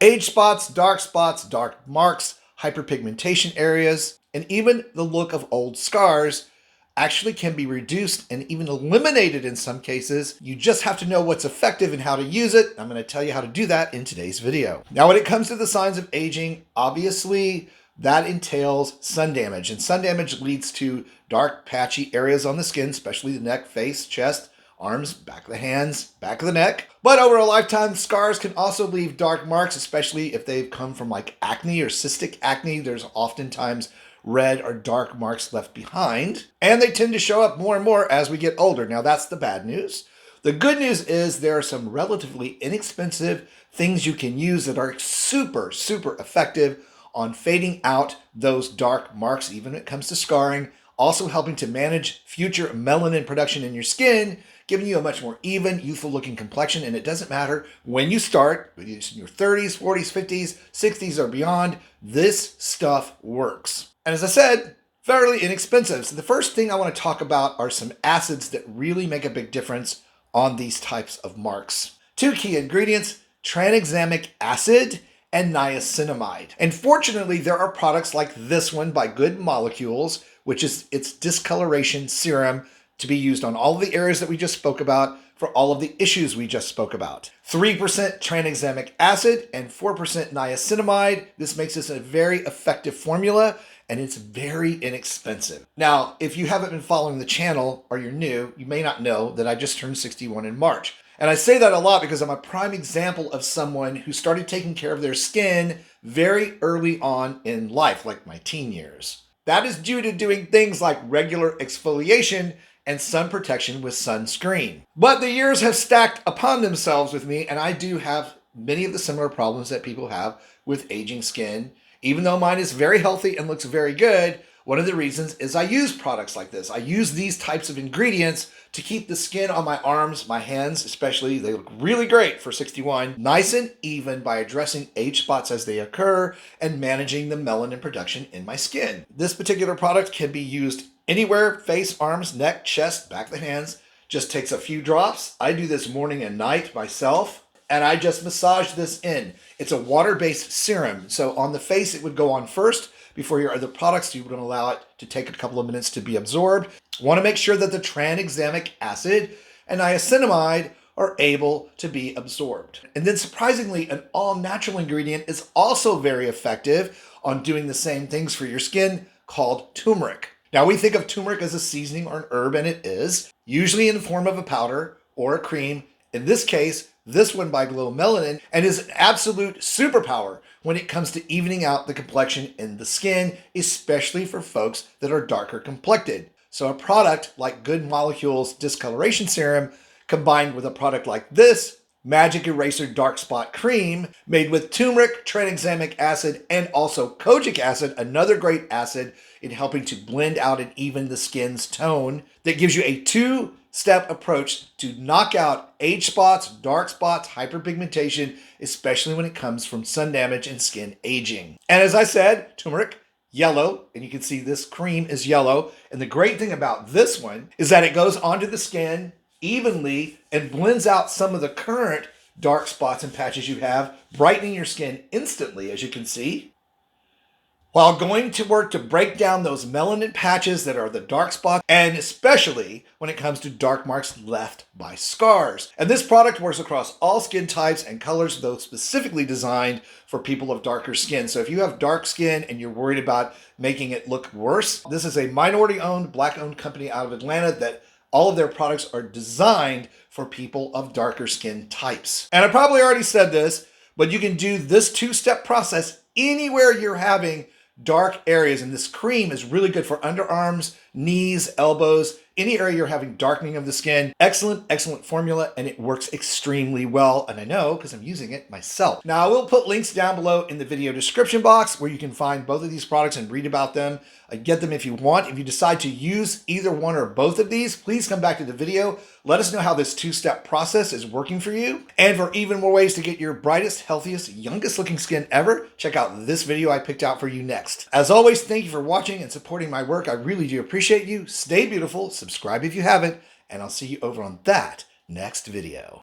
Age spots, dark marks, hyperpigmentation areas, and even the look of old scars actually can be reduced and even eliminated in some cases. You just have to know what's effective and how to use it. I'm going to tell you how to do that in today's video. Now, when it comes to the signs of aging, obviously that entails sun damage, and sun damage leads to dark patchy areas on the skin, especially the neck, face, chest, arms, back of the hands, back of the neck. But over a lifetime, scars can also leave dark marks, especially if they've come from like acne or cystic acne. There's oftentimes red or dark marks left behind, and they tend to show up more and more as we get older. Now, that's the bad news. The good news is there are some relatively inexpensive things you can use that are super effective on fading out those dark marks, even when it comes to scarring, also helping to manage future melanin production in your skin, giving you a much more even, youthful looking complexion. And it doesn't matter when you start, whether it's in your 30s, 40s, 50s, 60s, or beyond, this stuff works. And as I said, fairly inexpensive. So the first thing I want to talk about are some acids that really make a big difference on these types of marks. Two key ingredients, tranexamic acid and niacinamide. And fortunately, there are products like this one by Good Molecules, which is its discoloration serum, to be used on all of the areas that we just spoke about for all of the issues we just spoke about. 3% tranexamic acid and 4% niacinamide. This makes this a very effective formula, and it's very inexpensive. Now, if you haven't been following the channel or you're new, you may not know that I just turned 61 in March. And I say that a lot because I'm a prime example of someone who started taking care of their skin very early on in life, like my teen years. That is due to doing things like regular exfoliation and sun protection with sunscreen. But the years have stacked upon themselves with me, and I do have many of the similar problems that people have with aging skin. Even though mine is very healthy and looks very good, one of the reasons is I use products like this. I use these types of ingredients to keep the skin on my arms, my hands especially, they look really great for 61, nice and even by addressing age spots as they occur and managing the melanin production in my skin. This particular product can be used anywhere, face, arms, neck, chest, back of the hands. Just takes a few drops. I do this morning and night myself, and I just massage this in. It's a water-based serum, so on the face it would go on first before your other products. You would allow it to take a couple of minutes to be absorbed. Want to make sure that the tranexamic acid and niacinamide are able to be absorbed. And then surprisingly, an all-natural ingredient is also very effective on doing the same things for your skin, called turmeric. Now, we think of turmeric as a seasoning or an herb, and it is, usually in the form of a powder or a cream. In this case, this one by GloMelamin, and is an absolute superpower when it comes to evening out the complexion in the skin, especially for folks that are darker complected. So a product like Good Molecules Discoloration Serum combined with a product like this, Magic Eraser Dark Spot Cream, made with turmeric, tranexamic acid, and also kojic acid, another great acid in helping to blend out and even the skin's tone, that gives you a two-step approach to knock out age spots, dark spots, hyperpigmentation, especially when it comes from sun damage and skin aging. And as I said, turmeric, yellow, and you can see this cream is yellow. And the great thing about this one is that it goes onto the skin evenly and blends out some of the current dark spots and patches you have, brightening your skin instantly, as you can see, while going to work to break down those melanin patches that are the dark spots, and especially when it comes to dark marks left by scars. And this product works across all skin types and colors, though specifically designed for people of darker skin. So if you have dark skin and you're worried about making it look worse, this is a minority-owned, Black-owned company out of Atlanta that all of their products are designed for people of darker skin types. And I probably already said this, but you can do this two-step process anywhere you're having dark areas. And this cream is really good for underarms, knees, elbows, any area you're having darkening of the skin. Excellent formula, and it works extremely well. And I know because I'm using it myself. Now, I will put links down below in the video description box where you can find both of these products and read about them. Get them if you want. If you decide to use either one or both of these, please come back to the video. Let us know how this two-step process is working for you. And for even more ways to get your brightest, healthiest, youngest looking skin ever, check out this video I picked out for you next. As always, thank you for watching and supporting my work. I really do appreciate you. Stay beautiful, subscribe if you haven't, and I'll see you over on that next video.